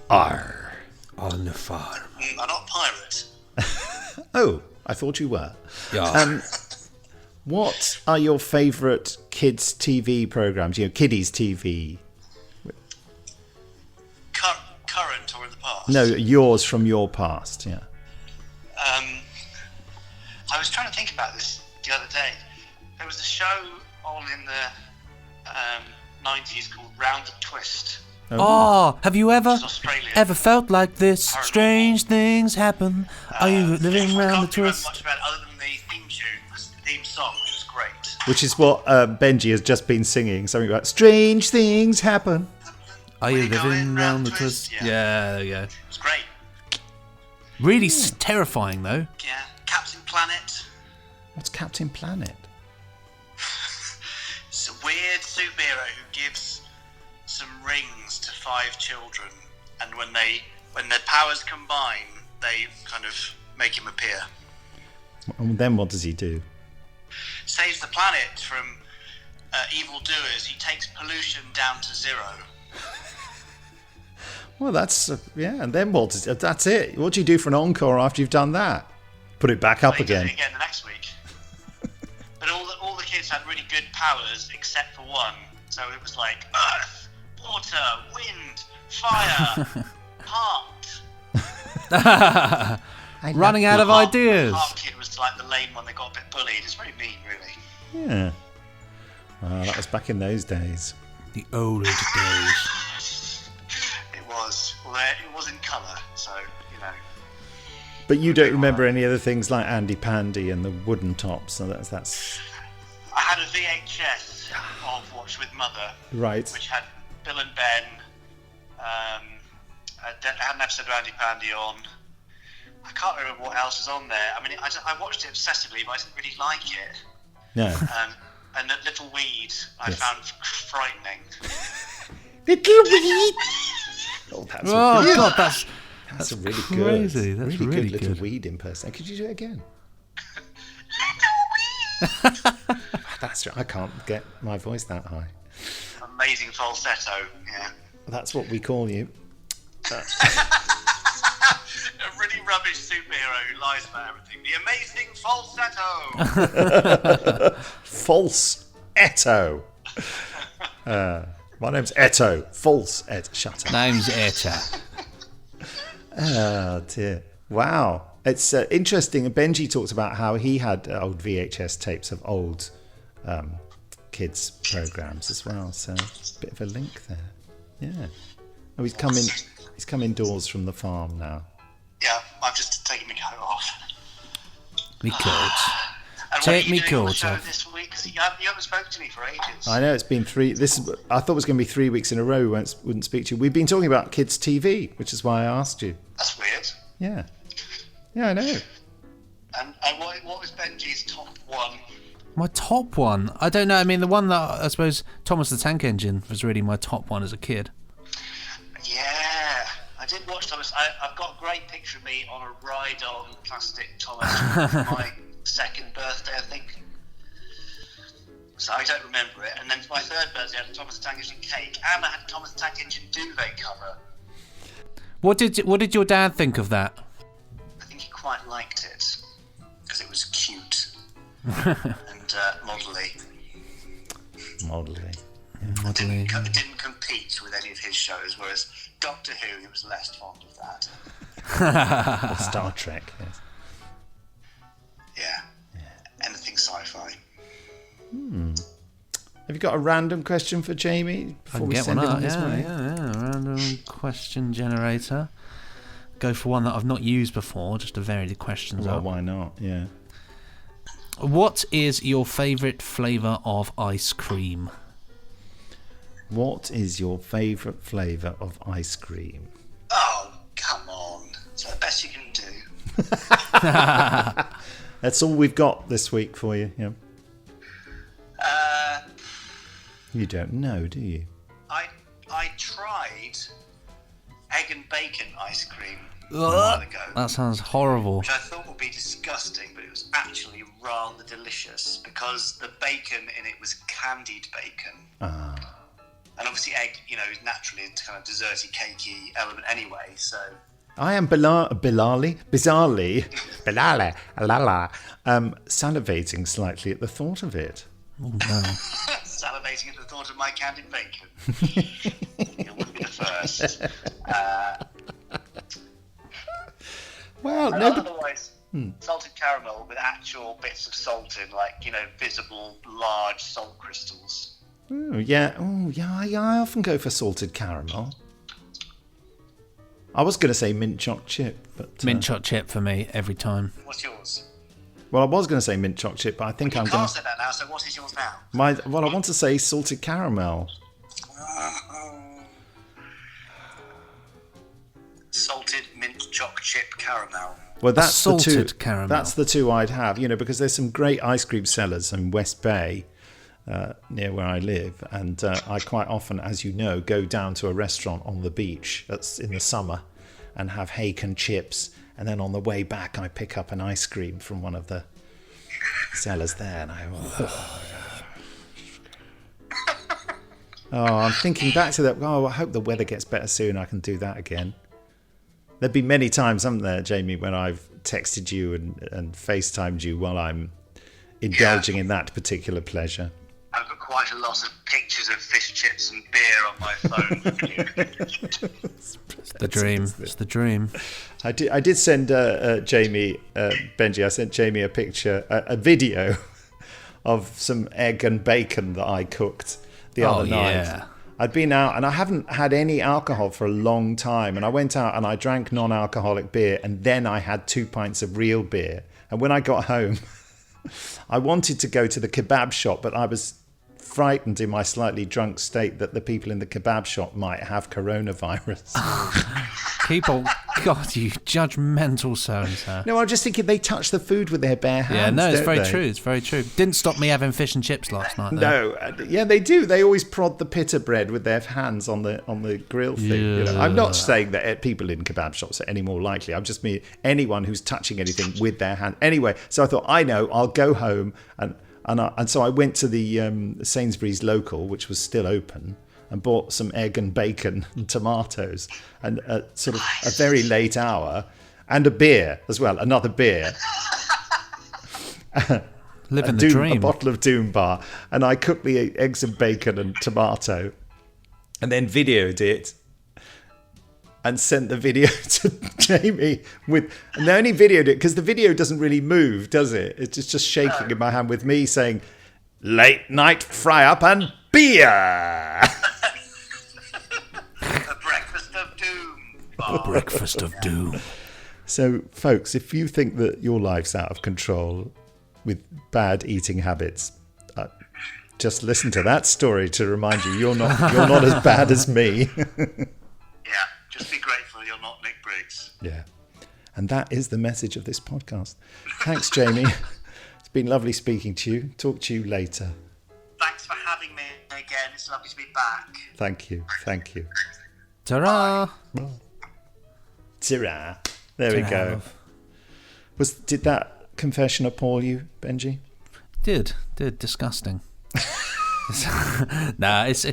Arr. On the farm. I'm not a pirate. Oh, I thought you were. Yeah. What are your favourite kids' TV programmes? Kiddies' TV. Current or in the past? No, yours from your past. Yeah. I was trying to think about this the other day. There was a show on in the 90s called Round the Twist. Oh, have you ever Australian. felt like this? Strange things happen. Are you living round the I can't remember twist? much about it other than the theme tune, the theme song, which was great. Which is what Benji has just been singing. Something about strange things happen. Are you We're living going round the twist? Yeah, there you go. It was great. Really terrifying, though. Yeah. Captain Planet. What's Captain Planet? It's a weird superhero who gives some rings to 5 children, and when their powers combine, they kind of make him appear. And then what does he do? Saves the planet from evildoers. He takes pollution down to 0. Well, that's and then what? That's it. What do you do for an encore after you've done that? Put it back up He does again. it again the next week. But all the kids had really good powers except for one. So it was like earth, water, wind, fire, heart. Running out of ideas. The heart kid was like the lame one that got a bit bullied. It's very mean, really. Yeah. That was back in those days. The older days. It was. Well, it was in colour, so, But you don't remember any other things like Andy Pandy and the Wooden Tops. So that's I had a VHS of Watch with Mother, right. which had Bill and Ben. I had an episode of Andy Pandy on. I can't remember what else was on there. I mean, I watched it obsessively, but I didn't really like it. No. And that Little Weed I found frightening. Little Weed. Oh, that's God, that's a really crazy. good, That's really really good Little good. Weed impersonation. Could you do it again? That's right. I can't get my voice that high. Amazing falsetto, yeah. That's what we call you. A really rubbish superhero who lies about everything. The amazing falsetto! False Eto. My name's Eto. False Eto. Shut up. Name's Eta. Oh, dear. Wow. It's interesting. Benji talks about how he had old VHS tapes of old kids' programs as well. So it's a bit of a link there. Yeah. Oh, he's come indoors from the farm now. Yeah, I've just taken my coat off. Me coat. And Take what are me you doing on the coat show off. this week? 'Cause you haven't spoken to me for ages. I know it's been 3. I thought it was going to be 3 weeks in a row. We wouldn't speak to you. We've been talking about kids' TV, which is why I asked you. That's weird. Yeah. Yeah, I know. And what was Benji's top one? My top one? I don't know. I mean, the one that I suppose Thomas the Tank Engine was really my top one as a kid. Yeah, I did watch Thomas. I've got a great picture of me on a ride on Plastic Thomas for my second birthday, I think. So I don't remember it. And then for my third birthday, I had a Thomas the Tank Engine cake, and I had a Thomas the Tank Engine duvet cover. What did your dad think of that? I think he quite liked it because it was cute and modelly. Modelly. It didn't compete with any of his shows, whereas Doctor Who, he was less fond of that. Or Star Trek, yes. Yeah. Anything sci-fi. Have you got a random question for Jamie before we send him on his way? Yeah. Random question generator. Go for one that I've not used before, just to vary the questions Well, up. why not? Yeah. What is your favourite flavour of ice cream? What is your favourite flavour of ice cream? Oh, come on. It's the best you can do. That's all we've got this week for you. Yeah. You don't know, do you? I tried egg and bacon ice cream a while ago, That sounds horrible. which I thought would be disgusting, but it was actually rather delicious because the bacon in it was candied bacon. Ah. And obviously egg, is naturally a kind of desserty, cakey element anyway, so... I am bizarrely, salivating slightly at the thought of it. Oh, no. Salivating at the thought of my candied bacon. It wouldn't be the first. Well, no, but Otherwise, salted caramel with actual bits of salt in, like, visible large salt crystals. yeah, I often go for salted caramel. I was going to say mint choc chip, but Mint choc chip for me every time. What's yours? well, I was going to say mint choc chip, but I think You I'm can't going say that now, so what is yours now? I want to say salted caramel. Salted mint choc chip caramel. Well, that's the two. Salted caramel. That's the two I'd have. Because there's some great ice cream sellers in West Bay, near where I live, and I quite often, as you know, go down to a restaurant on the beach. That's in the summer, and have hake and chips, and then on the way back, I pick up an ice cream from one of the sellers there, and I'm thinking back to that. Oh, I hope the weather gets better soon. I can do that again. There've been many times, haven't there, Jamie, when I've texted you and FaceTimed you while I'm indulging in that particular pleasure. I've got quite a lot of pictures of fish chips and beer on my phone. It's the dream. It's the dream. I did send Jamie, Benji, I sent Jamie a picture, a video of some egg and bacon that I cooked the other night. Yeah. I'd been out and I haven't had any alcohol for a long time, and I went out and I drank non-alcoholic beer, and then I had 2 pints of real beer. And when I got home, I wanted to go to the kebab shop, but I was frightened in my slightly drunk state that the people in the kebab shop might have coronavirus. People, God, you judgmental so-and-so. No, I'm just thinking they touch the food with their bare hands. Yeah, no, it's don't very they? true. It's very true. Didn't stop me having fish and chips last night, though. No, yeah, they do. They always prod the pita bread with their hands on the grill thing. Yeah. I'm not saying that people in kebab shops are any more likely. I'm just mean anyone who's touching anything with their hand. Anyway, so I thought, I'll go home and so I went to the Sainsbury's local, which was still open, and bought some egg and bacon and tomatoes, and sort of a very late hour, and a beer as well, another beer. Living the dream. A bottle of Doom Bar, and I cooked the eggs and bacon and tomato, and then videoed it, and sent the video to Jamie and I only videoed it because the video doesn't really move, does it? It's just shaking in my hand with me saying, "Late night fry up and beer." A breakfast of doom. Breakfast of doom. So, folks, if you think that your life's out of control with bad eating habits, just listen to that story to remind you you're not as bad as me. Yeah, just be grateful you're not Nick Briggs. Yeah. And that is the message of this podcast. Thanks, Jamie. It's been lovely speaking to you. Talk to you later. Thanks for having me again. It's lovely to be back. Thank you. Thank you. Ta-ra! Bye. Ta-ra. There we go. Did that confession appall you, Benji? Did disgusting. Nah, it's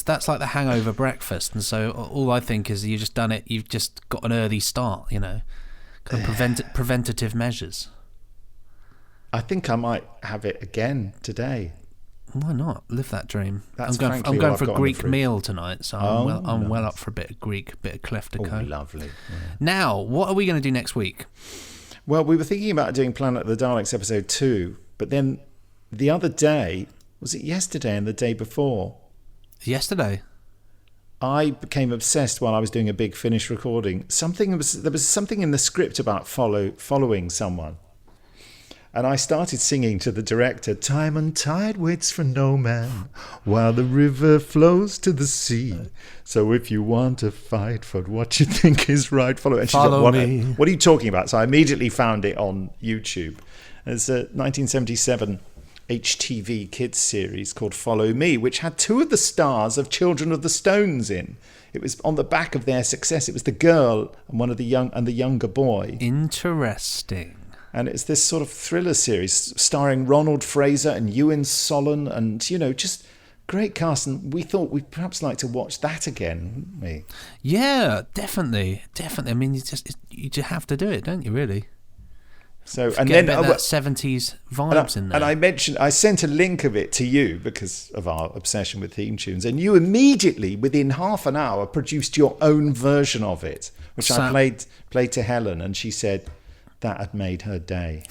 that's like the hangover breakfast, and so all I think is you've just done it. You've just got an early start, kind of preventative measures. I think I might have it again today. Why not live that dream? That's I'm going for a Greek meal tonight, so I'm well up for a bit of Greek, bit of clef de Oh, co. lovely. Yeah. Now, what are we going to do next week? Well, we were thinking about doing Planet of the Daleks episode 2, but then the other day, was it yesterday and the day before? Yesterday. I became obsessed while I was doing a Big Finish recording. There was something in the script about following someone. And I started singing to the director, "Time and tide waits for no man, while the river flows to the sea. So if you want to fight for what you think is right, follow it." And she's Follow like, me. What are you talking about? So I immediately found it on YouTube. There's a 1977 HTV kids series called Follow Me, which had 2 of the stars of Children of the Stones in. It was on the back of their success. It was the girl and the younger boy. Interesting. And it's this sort of thriller series starring Ronald Fraser and Ewan Solon and, just great cast. And we thought we'd perhaps like to watch that again, wouldn't we? Yeah, definitely. I mean, you just have to do it, don't you, really? So, and then that 70s vibes in there. And I sent a link of it to you because of our obsession with theme tunes. And you immediately, within half an hour, produced your own version of it, which I played to Helen. And she said that had made her day.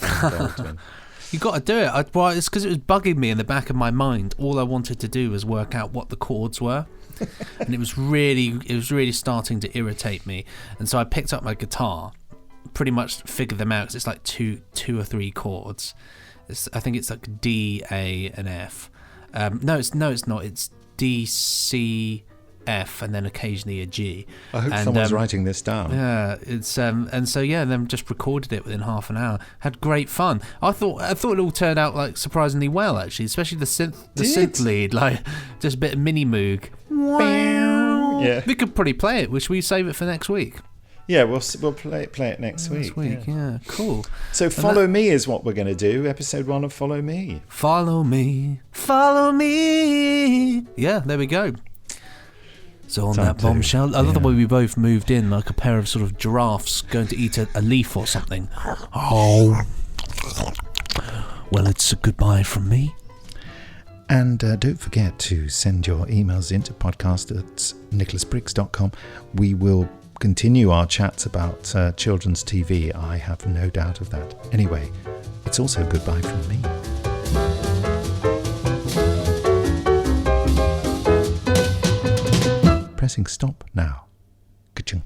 You got to do it. It's because it was bugging me in the back of my mind. All I wanted to do was work out what the chords were, and it was really starting to irritate me. And so I picked up my guitar, pretty much figured them out because it's like two or three chords. I think it's like D, A, and F. No, it's not. It's D, C, F, and then occasionally a G. I hope someone's writing this down. Yeah, it's and then just recorded it within half an hour. Had great fun. I thought it all turned out like surprisingly well, actually, especially the synth lead, like just a bit of mini moog. Yeah, we could probably play it. Should we save it for next week? Yeah, we'll play it next week. Yeah, cool. So Follow Me is what we're going to do. Episode 1 of Follow Me. Follow me. Yeah, there we go. So on that bombshell, I love the way we both moved in like a pair of sort of giraffes going to eat a leaf or something. Oh. Well, it's a goodbye from me. And don't forget to send your emails in to podcast@nicholasbriggs.com. We will continue our chats about children's TV. I have no doubt of that. Anyway, it's also goodbye from me. Pressing stop now. Ka-chung.